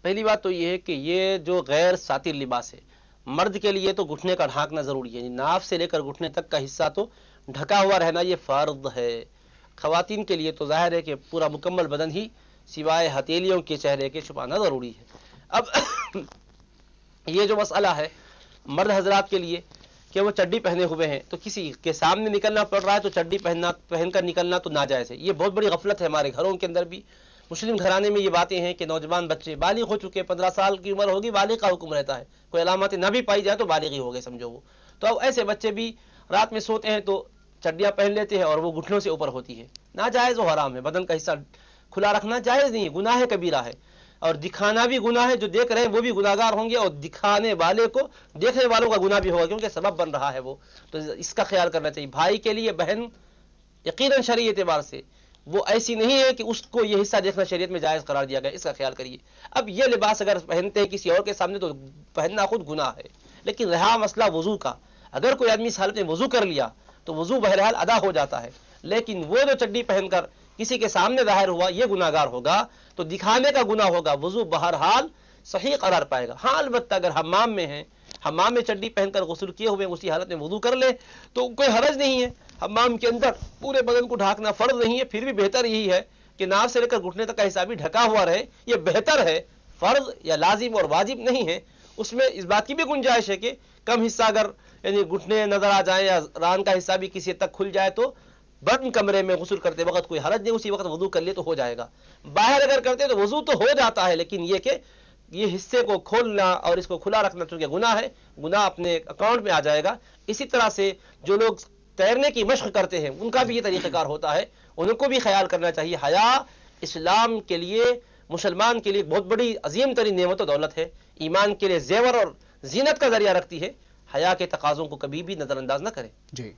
پہلی بات تو یہ ہے کہ یہ جو غیر ساتر لباس ہے، مرد کے لیے تو گھٹنے کا ڈھانکنا ضروری ہے، یعنی ناف سے لے کر گھٹنے تک کا حصہ تو ڈھکا ہوا رہنا یہ فرض ہے۔ خواتین کے لیے تو ظاہر ہے کہ پورا مکمل بدن ہی سوائے ہتھیلیوں کے چہرے کے چھپانا ضروری ہے۔ اب یہ جو مسئلہ ہے مرد حضرات کے لیے کہ وہ چڈی پہنے ہوئے ہیں تو کسی کے سامنے نکلنا پڑ رہا ہے تو چڈی پہن کر نکلنا تو ناجائز ہے، یہ بہت بڑی غفلت ہے ہمارے گھروں کے اندر بھی۔ مسلم گھرانے میں یہ باتیں ہیں کہ نوجوان بچے بالغ ہو چکے، 15 سال کی عمر ہوگی، بالغ کا حکم رہتا ہے، کوئی علامات نہ بھی پائی جائے تو بالغ ہی ہو گئے سمجھو وہ۔ تو اب ایسے بچے بھی رات میں سوتے ہیں تو چڈیاں پہن لیتے ہیں اور وہ گھٹنوں سے اوپر ہوتی ہے، ناجائز و حرام ہے۔ بدن کا حصہ کھلا رکھنا جائز نہیں ہے، گناہ ہے، کبیرہ ہے، اور دکھانا بھی گناہ ہے۔ جو دیکھ رہے ہیں وہ بھی گناہگار ہوں گے اور دکھانے والے کو، دیکھنے والوں کا گناہ بھی ہوگا کیونکہ سبب بن رہا ہے وہ، تو اس کا خیال کرنا چاہیے۔ بھائی کے لیے بہن یقیناً شرعی اعتبار سے وہ ایسی نہیں ہے کہ اس کو یہ حصہ دیکھنا شریعت میں جائز قرار دیا گیا، اس کا خیال کریے۔ اب یہ لباس اگر پہنتے ہیں کسی اور کے سامنے تو پہننا خود گناہ ہے، لیکن رہا مسئلہ وضو کا، اگر کوئی آدمی اس حالت میں وضو کر لیا تو وضو بہرحال ادا ہو جاتا ہے، لیکن وہ جو چڈی پہن کر کسی کے سامنے ظاہر ہوا یہ گناہگار ہوگا، تو دکھانے کا گناہ ہوگا، وضو بہرحال صحیح قرار پائے گا۔ ہاں البتہ اگر حمام میں ہیں، حمام میں چڈی پہن کر غسل کیے ہوئے اسی حالت میں وضو کر لے تو کوئی حرج نہیں ہے، حمام کے اندر پورے بدن کو ڈھانکنا فرض نہیں ہے، پھر بھی بہتر یہی ہے کہ ناف سے لے کر گھٹنے تک کا حصہ بھی ڈھکا ہوا رہے، یہ بہتر ہے، فرض یا لازم اور واجب نہیں ہے۔ اس میں اس بات کی بھی گنجائش ہے کہ کم حصہ اگر یعنی گھٹنے نظر آ جائیں یا ران کا حصہ بھی کسی حد تک کھل جائے تو بطن کمرے میں غسل کرتے وقت کوئی حرج نہیں، اسی وقت وضو کر لے تو ہو جائے گا۔ باہر اگر کرتے تو وضو تو ہو جاتا ہے، لیکن یہ کہ یہ حصے کو کھولنا اور اس کو کھلا رکھنا چونکہ گناہ ہے، گناہ اپنے اکاؤنٹ میں آ جائے گا۔ اسی طرح سے جو لوگ تیرنے کی مشق کرتے ہیں ان کا بھی یہ طریقہ کار ہوتا ہے، ان کو بھی خیال کرنا چاہیے۔ حیا اسلام کے لیے، مسلمان کے لیے بہت بڑی عظیم ترین نعمت و دولت ہے، ایمان کے لیے زیور اور زینت کا ذریعہ رکھتی ہے۔ حیا کے تقاضوں کو کبھی بھی نظر انداز نہ کریں۔ جی